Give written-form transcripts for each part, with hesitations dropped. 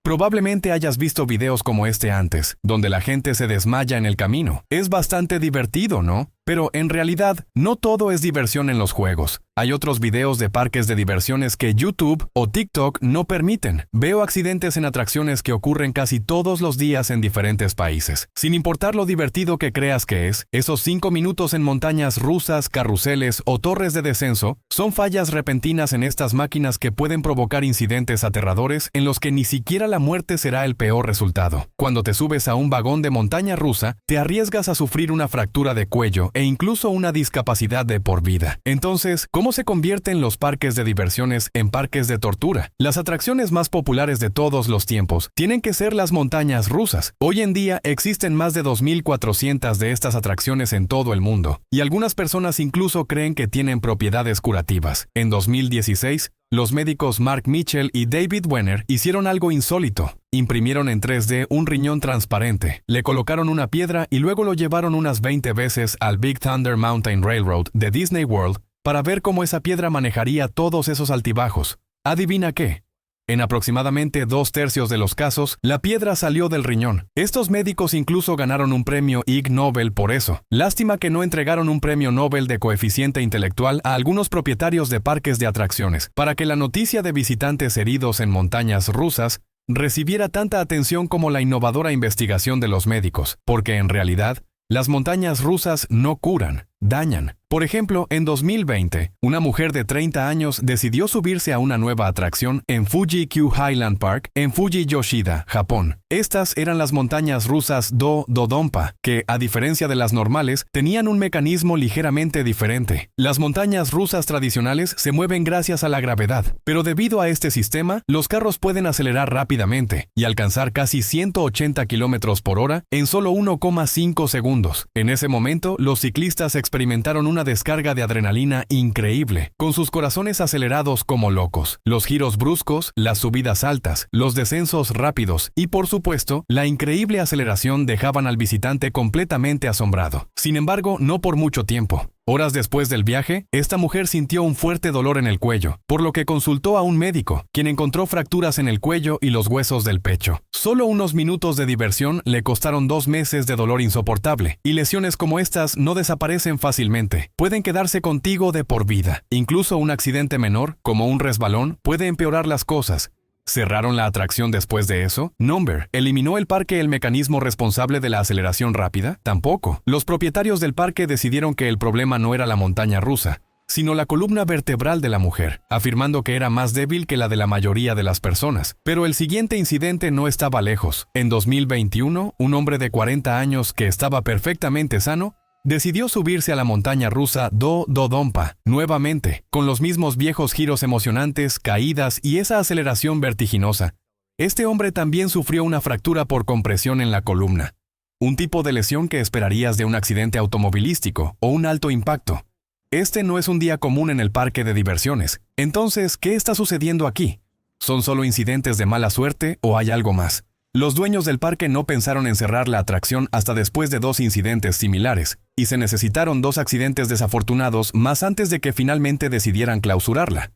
Probablemente hayas visto videos como este antes, donde la gente se desmaya en el camino. Es bastante divertido, ¿no? Pero en realidad, no todo es diversión en los juegos. Hay otros videos de parques de diversiones que YouTube o TikTok no permiten. Veo accidentes en atracciones que ocurren casi todos los días en diferentes países. Sin importar lo divertido que creas que es, esos 5 minutos en montañas rusas, carruseles o torres de descenso son fallas repentinas en estas máquinas que pueden provocar incidentes aterradores en los que ni siquiera la muerte será el peor resultado. Cuando te subes a un vagón de montaña rusa, te arriesgas a sufrir una fractura de cuello e incluso una discapacidad de por vida. Entonces, ¿cómo se convierten los parques de diversiones en parques de tortura? Las atracciones más populares de todos los tiempos tienen que ser las montañas rusas. Hoy en día existen más de 2.400 de estas atracciones en todo el mundo, y algunas personas incluso creen que tienen propiedades curativas. En 2016, los médicos Mark Mitchell y David Wenner hicieron algo insólito. Imprimieron en 3D un riñón transparente, le colocaron una piedra y luego lo llevaron unas 20 veces al Big Thunder Mountain Railroad de Disney World para ver cómo esa piedra manejaría todos esos altibajos. ¿Adivina qué? En aproximadamente 2/3 de los casos, la piedra salió del riñón. Estos médicos incluso ganaron un premio Ig Nobel por eso. Lástima que no entregaron un premio Nobel de coeficiente intelectual a algunos propietarios de parques de atracciones, para que la noticia de visitantes heridos en montañas rusas recibiera tanta atención como la innovadora investigación de los médicos, porque en realidad, las montañas rusas no curan, dañan. Por ejemplo, en 2020, una mujer de 30 años decidió subirse a una nueva atracción en Fuji-Q Highland Park, en Fuji Yoshida, Japón. Estas eran las montañas rusas Do-Dodonpa, que, a diferencia de las normales, tenían un mecanismo ligeramente diferente. Las montañas rusas tradicionales se mueven gracias a la gravedad, pero debido a este sistema, los carros pueden acelerar rápidamente y alcanzar casi 180 km por hora en solo 1,5 segundos. En ese momento, los ciclistas experimentaron una descarga de adrenalina increíble, con sus corazones acelerados como locos. Los giros bruscos, las subidas altas, los descensos rápidos y, por supuesto, la increíble aceleración dejaban al visitante completamente asombrado. Sin embargo, no por mucho tiempo. Horas después del viaje, esta mujer sintió un fuerte dolor en el cuello, por lo que consultó a un médico, quien encontró fracturas en el cuello y los huesos del pecho. Solo unos minutos de diversión le costaron 2 meses de dolor insoportable, y lesiones como estas no desaparecen fácilmente. Pueden quedarse contigo de por vida. Incluso un accidente menor, como un resbalón, puede empeorar las cosas. ¿Cerraron la atracción después de eso? Number. ¿Eliminó el parque el mecanismo responsable de la aceleración rápida? Tampoco. Los propietarios del parque decidieron que el problema no era la montaña rusa, sino la columna vertebral de la mujer, afirmando que era más débil que la de la mayoría de las personas. Pero el siguiente incidente no estaba lejos. En 2021, un hombre de 40 años que estaba perfectamente sano, decidió subirse a la montaña rusa Do-Dodonpa nuevamente, con los mismos viejos giros emocionantes, caídas y esa aceleración vertiginosa. Este hombre también sufrió una fractura por compresión en la columna, un tipo de lesión que esperarías de un accidente automovilístico o un alto impacto. Este no es un día común en el parque de diversiones. Entonces, ¿qué está sucediendo aquí? ¿Son solo incidentes de mala suerte o hay algo más? Los dueños del parque no pensaron en cerrar la atracción hasta después de 2 incidentes similares, y se necesitaron 2 accidentes desafortunados más antes de que finalmente decidieran clausurarla.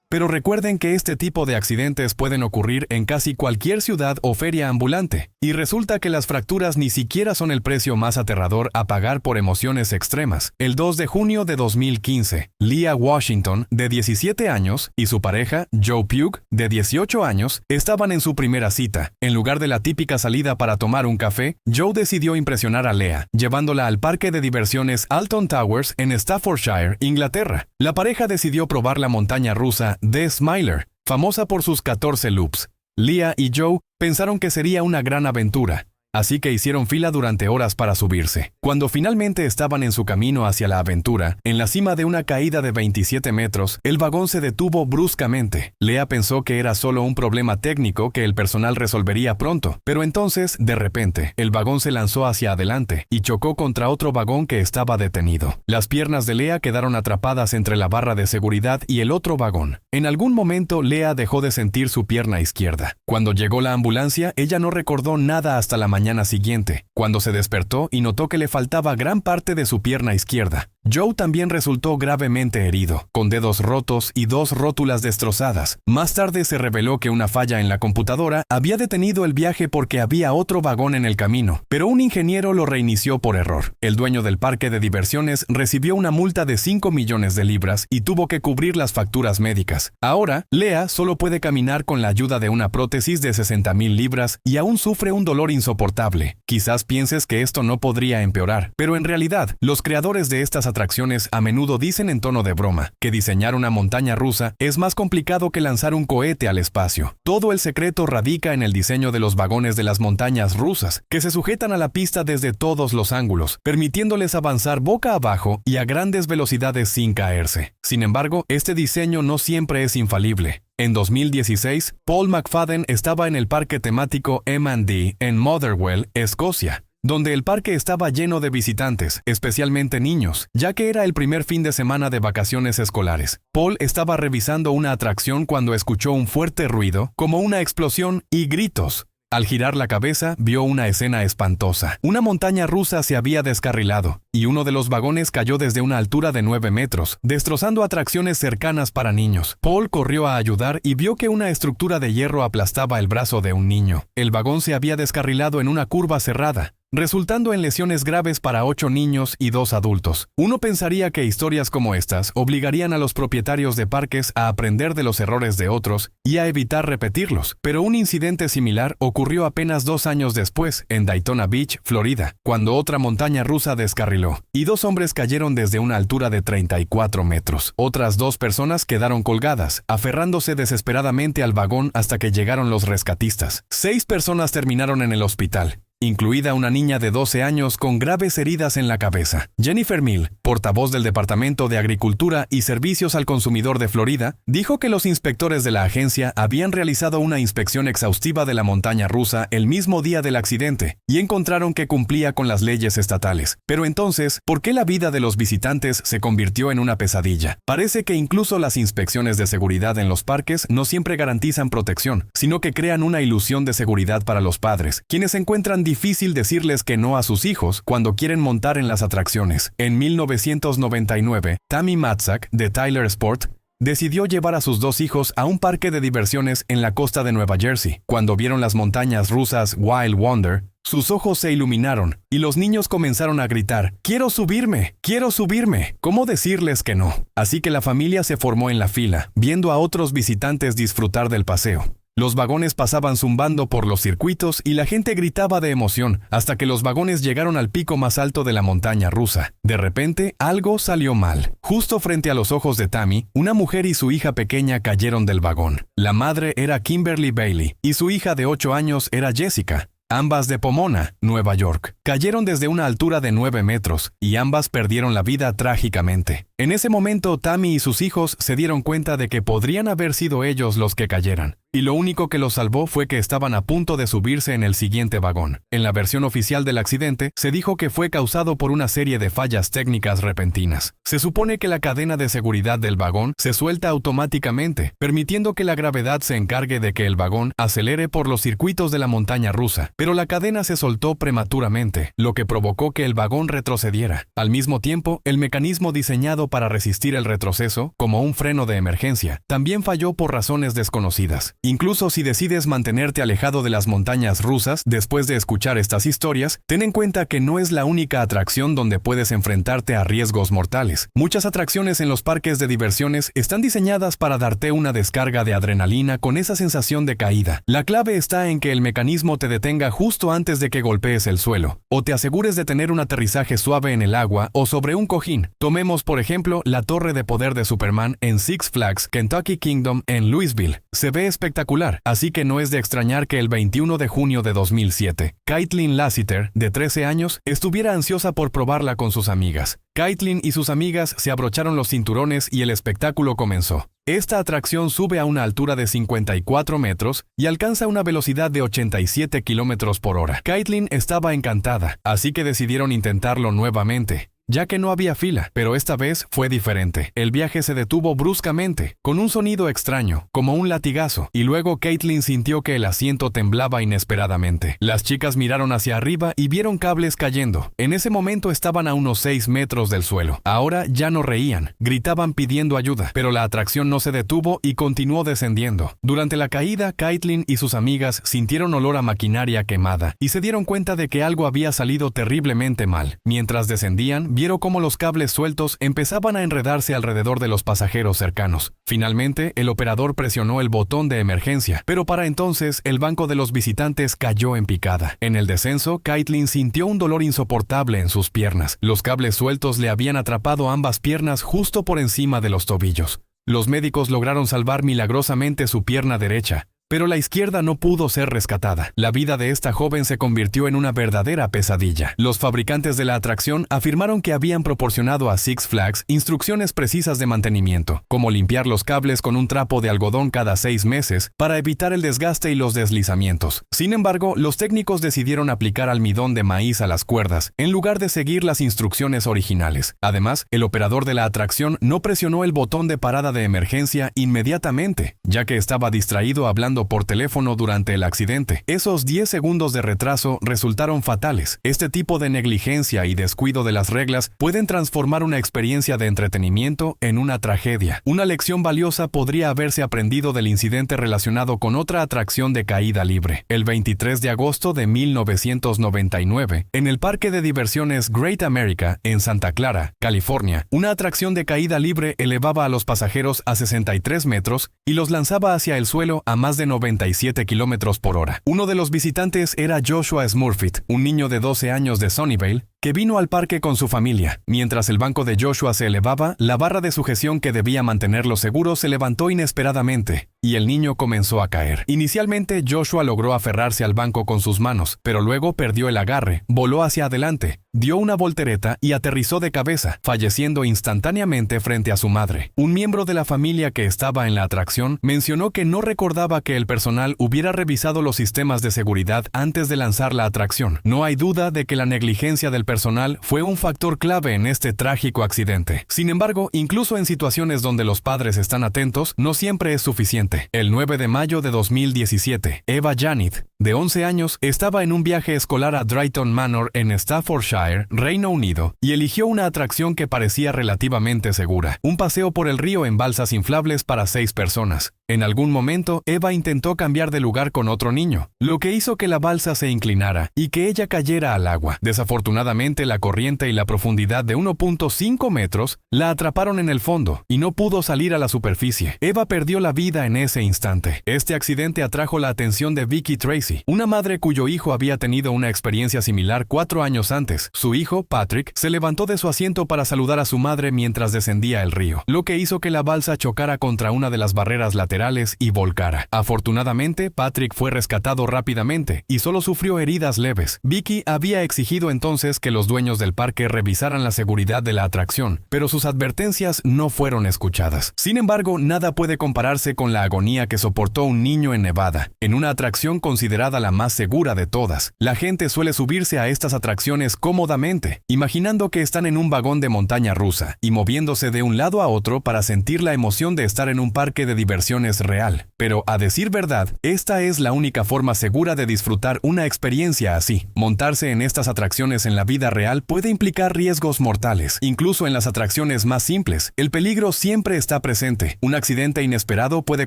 Pero recuerden que este tipo de accidentes pueden ocurrir en casi cualquier ciudad o feria ambulante, y resulta que las fracturas ni siquiera son el precio más aterrador a pagar por emociones extremas. El 2 de junio de 2015, Leah Washington, de 17 años, y su pareja, Joe Pugh, de 18 años, estaban en su primera cita. En lugar de la típica salida para tomar un café, Joe decidió impresionar a Leah, llevándola al parque de diversiones Alton Towers en Staffordshire, Inglaterra. La pareja decidió probar la montaña rusa The Smiler, famosa por sus 14 loops. Leah y Joe pensaron que sería una gran aventura, así que hicieron fila durante horas para subirse. Cuando finalmente estaban en su camino hacia la aventura, en la cima de una caída de 27 metros, el vagón se detuvo bruscamente. Leah pensó que era solo un problema técnico que el personal resolvería pronto, pero entonces, de repente, el vagón se lanzó hacia adelante y chocó contra otro vagón que estaba detenido. Las piernas de Leah quedaron atrapadas entre la barra de seguridad y el otro vagón. En algún momento, Leah dejó de sentir su pierna izquierda. Cuando llegó la ambulancia, ella no recordó nada hasta la mañana siguiente. cuando se despertó y notó que le faltaba gran parte de su pierna izquierda. Joe también resultó gravemente herido, con dedos rotos y 2 rótulas destrozadas. Más tarde se reveló que una falla en la computadora había detenido el viaje porque había otro vagón en el camino, pero un ingeniero lo reinició por error. El dueño del parque de diversiones recibió una multa de 5 millones de libras y tuvo que cubrir las facturas médicas. Ahora, Lea solo puede caminar con la ayuda de una prótesis de 60,000 libras y aún sufre un dolor insoportable. Quizás pienses que esto no podría empeorar, pero en realidad, los creadores de estas atracciones a menudo dicen en tono de broma que diseñar una montaña rusa es más complicado que lanzar un cohete al espacio. Todo el secreto radica en el diseño de los vagones de las montañas rusas, que se sujetan a la pista desde todos los ángulos, permitiéndoles avanzar boca abajo y a grandes velocidades sin caerse. Sin embargo, este diseño no siempre es infalible. En 2016, Paul McFadden estaba en el parque temático M&D en Motherwell, Escocia, donde el parque estaba lleno de visitantes, especialmente niños, ya que era el primer fin de semana de vacaciones escolares. Paul estaba revisando una atracción cuando escuchó un fuerte ruido, como una explosión y gritos. Al girar la cabeza, vio una escena espantosa. Una montaña rusa se había descarrilado, y uno de los vagones cayó desde una altura de 9 metros, destrozando atracciones cercanas para niños. Paul corrió a ayudar y vio que una estructura de hierro aplastaba el brazo de un niño. El vagón se había descarrilado en una curva cerrada, resultando en lesiones graves para 8 niños y 2 adultos. Uno pensaría que historias como estas obligarían a los propietarios de parques a aprender de los errores de otros y a evitar repetirlos, pero un incidente similar ocurrió apenas 2 años después, en Daytona Beach, Florida, cuando otra montaña rusa descarriló, y 2 hombres cayeron desde una altura de 34 metros. Otras 2 personas quedaron colgadas, aferrándose desesperadamente al vagón hasta que llegaron los rescatistas. 6 personas terminaron en el hospital, incluida una niña de 12 años con graves heridas en la cabeza. Jennifer Mill, portavoz del Departamento de Agricultura y Servicios al Consumidor de Florida, dijo que los inspectores de la agencia habían realizado una inspección exhaustiva de la montaña rusa el mismo día del accidente y encontraron que cumplía con las leyes estatales. Pero entonces, ¿por qué la vida de los visitantes se convirtió en una pesadilla? Parece que incluso las inspecciones de seguridad en los parques no siempre garantizan protección, sino que crean una ilusión de seguridad para los padres, quienes encuentran difícil decirles que no a sus hijos cuando quieren montar en las atracciones. En 1999, Tammy Matzak, de Tyler Sport, decidió llevar a sus 2 hijos a un parque de diversiones en la costa de Nueva Jersey. Cuando vieron las montañas rusas Wild Wonder, sus ojos se iluminaron y los niños comenzaron a gritar: ¡Quiero subirme! ¡Quiero subirme! ¿Cómo decirles que no? Así que la familia se formó en la fila, viendo a otros visitantes disfrutar del paseo. Los vagones pasaban zumbando por los circuitos y la gente gritaba de emoción hasta que los vagones llegaron al pico más alto de la montaña rusa. De repente, algo salió mal. Justo frente a los ojos de Tammy, una mujer y su hija pequeña cayeron del vagón. La madre era Kimberly Bailey y su hija de 8 años era Jessica, ambas de Pomona, Nueva York. Cayeron desde una altura de 9 metros y ambas perdieron la vida trágicamente. En ese momento, Tammy y sus hijos se dieron cuenta de que podrían haber sido ellos los que cayeran, y lo único que los salvó fue que estaban a punto de subirse en el siguiente vagón. En la versión oficial del accidente, se dijo que fue causado por una serie de fallas técnicas repentinas. Se supone que la cadena de seguridad del vagón se suelta automáticamente, permitiendo que la gravedad se encargue de que el vagón acelere por los circuitos de la montaña rusa, pero la cadena se soltó prematuramente, lo que provocó que el vagón retrocediera. Al mismo tiempo, el mecanismo diseñado para resistir el retroceso, como un freno de emergencia, también falló por razones desconocidas. Incluso si decides mantenerte alejado de las montañas rusas después de escuchar estas historias, ten en cuenta que no es la única atracción donde puedes enfrentarte a riesgos mortales. Muchas atracciones en los parques de diversiones están diseñadas para darte una descarga de adrenalina con esa sensación de caída. La clave está en que el mecanismo te detenga justo antes de que golpees el suelo, o te asegures de tener un aterrizaje suave en el agua o sobre un cojín. Tomemos, por ejemplo, la torre de poder de Superman en Six Flags Kentucky Kingdom en Louisville. Se ve espectacular, así que no es de extrañar que el 21 de junio de 2007, Caitlin Lassiter, de 13 años, estuviera ansiosa por probarla con sus amigas. Caitlin y sus amigas se abrocharon los cinturones y el espectáculo comenzó. Esta atracción sube a una altura de 54 metros y alcanza una velocidad de 87 kilómetros por hora. Caitlin estaba encantada, así que decidieron intentarlo nuevamente. ya que no había fila, pero esta vez fue diferente. El viaje se detuvo bruscamente, con un sonido extraño, como un latigazo, y luego Caitlin sintió que el asiento temblaba inesperadamente. Las chicas miraron hacia arriba y vieron cables cayendo. En ese momento estaban a unos 6 metros del suelo. Ahora ya no reían, gritaban pidiendo ayuda, pero la atracción no se detuvo y continuó descendiendo. Durante la caída, Caitlin y sus amigas sintieron olor a maquinaria quemada y se dieron cuenta de que algo había salido terriblemente mal. Mientras descendían, vieron cómo los cables sueltos empezaban a enredarse alrededor de los pasajeros cercanos. Finalmente, el operador presionó el botón de emergencia, pero para entonces el banco de los visitantes cayó en picada. En el descenso, Caitlin sintió un dolor insoportable en sus piernas. Los cables sueltos le habían atrapado ambas piernas justo por encima de los tobillos. Los médicos lograron salvar milagrosamente su pierna derecha, pero la izquierda no pudo ser rescatada. La vida de esta joven se convirtió en una verdadera pesadilla. Los fabricantes de la atracción afirmaron que habían proporcionado a Six Flags instrucciones precisas de mantenimiento, como limpiar los cables con un trapo de algodón cada 6 meses para evitar el desgaste y los deslizamientos. Sin embargo, los técnicos decidieron aplicar almidón de maíz a las cuerdas, en lugar de seguir las instrucciones originales. Además, el operador de la atracción no presionó el botón de parada de emergencia inmediatamente, ya que estaba distraído hablando por teléfono durante el accidente. Esos 10 segundos de retraso resultaron fatales. Este tipo de negligencia y descuido de las reglas pueden transformar una experiencia de entretenimiento en una tragedia. Una lección valiosa podría haberse aprendido del incidente relacionado con otra atracción de caída libre. El 23 de agosto de 1999, en el parque de diversiones Great America, en Santa Clara, California, una atracción de caída libre elevaba a los pasajeros a 63 metros y los lanzaba hacia el suelo a más de 97 kilómetros por hora. Uno de los visitantes era Joshua Smurfit, un niño de 12 años de Sunnyvale, que vino al parque con su familia. Mientras el banco de Joshua se elevaba, la barra de sujeción que debía mantenerlo seguro se levantó inesperadamente, y el niño comenzó a caer. Inicialmente, Joshua logró aferrarse al banco con sus manos, pero luego perdió el agarre, voló hacia adelante, dio una voltereta y aterrizó de cabeza, falleciendo instantáneamente frente a su madre. Un miembro de la familia que estaba en la atracción mencionó que no recordaba que el personal hubiera revisado los sistemas de seguridad antes de lanzar la atracción. No hay duda de que la negligencia del personal fue un factor clave en este trágico accidente. Sin embargo, incluso en situaciones donde los padres están atentos, no siempre es suficiente. El 9 de mayo de 2017, Eva Janet, de 11 años, estaba en un viaje escolar a Drayton Manor en Staffordshire, Reino Unido, y eligió una atracción que parecía relativamente segura: un paseo por el río en balsas inflables para 6 personas. En algún momento, Eva intentó cambiar de lugar con otro niño, lo que hizo que la balsa se inclinara y que ella cayera al agua. Desafortunadamente, la corriente y la profundidad de 1.5 metros la atraparon en el fondo y no pudo salir a la superficie. Eva perdió la vida en ese instante. Este accidente atrajo la atención de Vicky Tracy, una madre cuyo hijo había tenido una experiencia similar 4 años antes. Su hijo, Patrick, se levantó de su asiento para saludar a su madre mientras descendía el río, lo que hizo que la balsa chocara contra una de las barreras laterales y volcara. Afortunadamente, Patrick fue rescatado rápidamente y solo sufrió heridas leves. Vicky había exigido entonces que los dueños del parque revisaran la seguridad de la atracción, pero sus advertencias no fueron escuchadas. Sin embargo, nada puede compararse con la agonía que soportó un niño en Nevada, en una atracción considerada la más segura de todas. La gente suele subirse a estas atracciones cómodamente, imaginando que están en un vagón de montaña rusa y moviéndose de un lado a otro para sentir la emoción de estar en un parque de diversiones real. Pero, a decir verdad, esta es la única forma segura de disfrutar una experiencia así. Montarse en estas atracciones en la vida real puede implicar riesgos mortales. Incluso en las atracciones más simples, el peligro siempre está presente. Un accidente inesperado puede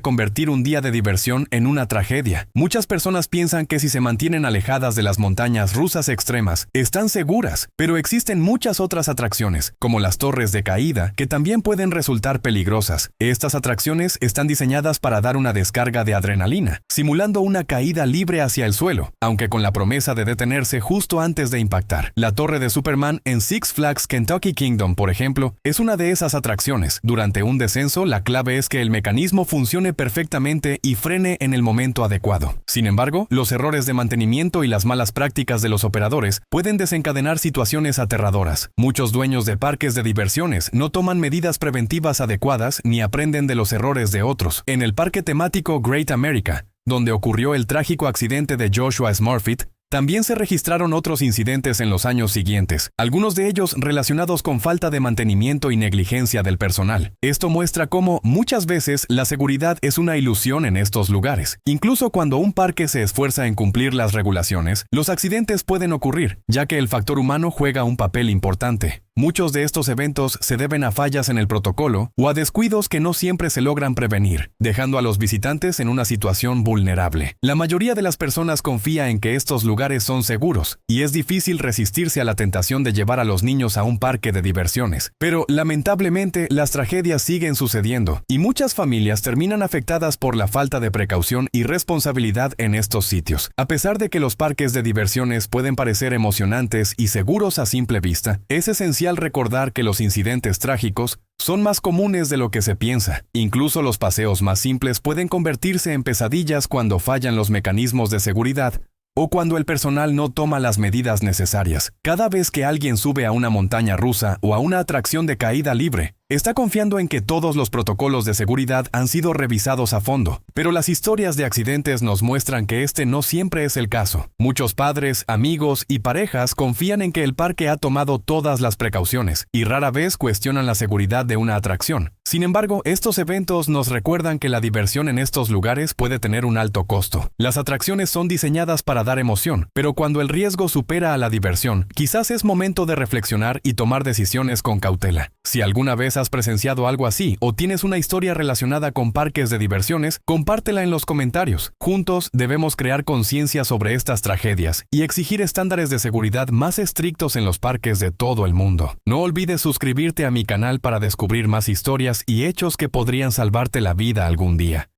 convertir un día de diversión en una tragedia. Muchas personas piensan que si se mantienen alejadas de las montañas rusas extremas, están seguras, pero existen muchas otras atracciones, como las torres de caída, que también pueden resultar peligrosas. Estas atracciones están diseñadas para dar una descarga de adrenalina, simulando una caída libre hacia el suelo, aunque con la promesa de detenerse justo antes de impactar. La torre de Superman en Six Flags Kentucky Kingdom, por ejemplo, es una de esas atracciones. Durante un descenso, la clave es que el mecanismo funcione perfectamente y frene en el momento adecuado. Sin embargo, los errores de mantenimiento y las malas prácticas de los operadores pueden desencadenar situaciones aterradoras. Muchos dueños de parques de diversiones no toman medidas preventivas adecuadas ni aprenden de los errores de otros. En el parque temático Great America, donde ocurrió el trágico accidente de Joshua Smurfit, También se registraron otros incidentes en los años siguientes, algunos de ellos relacionados con falta de mantenimiento y negligencia del personal. Esto muestra cómo, muchas veces, la seguridad es una ilusión en estos lugares. Incluso cuando un parque se esfuerza en cumplir las regulaciones, los accidentes pueden ocurrir, ya que el factor humano juega un papel importante. Muchos de estos eventos se deben a fallas en el protocolo o a descuidos que no siempre se logran prevenir, dejando a los visitantes en una situación vulnerable. La mayoría de las personas confía en que estos lugares son seguros, y es difícil resistirse a la tentación de llevar a los niños a un parque de diversiones. Pero, lamentablemente, las tragedias siguen sucediendo, y muchas familias terminan afectadas por la falta de precaución y responsabilidad en estos sitios. A pesar de que los parques de diversiones pueden parecer emocionantes y seguros a simple vista, es esencial recordar que los incidentes trágicos son más comunes de lo que se piensa. Incluso los paseos más simples pueden convertirse en pesadillas cuando fallan los mecanismos de seguridad o cuando el personal no toma las medidas necesarias. Cada vez que alguien sube a una montaña rusa o a una atracción de caída libre, está confiando en que todos los protocolos de seguridad han sido revisados a fondo, pero las historias de accidentes nos muestran que este no siempre es el caso. Muchos padres, amigos y parejas confían en que el parque ha tomado todas las precauciones y rara vez cuestionan la seguridad de una atracción. Sin embargo, estos eventos nos recuerdan que la diversión en estos lugares puede tener un alto costo. Las atracciones son diseñadas para dar emoción, pero cuando el riesgo supera a la diversión, quizás es momento de reflexionar y tomar decisiones con cautela. Si alguna vez has presenciado algo así o tienes una historia relacionada con parques de diversiones, compártela en los comentarios. Juntos debemos crear conciencia sobre estas tragedias y exigir estándares de seguridad más estrictos en los parques de todo el mundo. No olvides suscribirte a mi canal para descubrir más historias y hechos que podrían salvarte la vida algún día.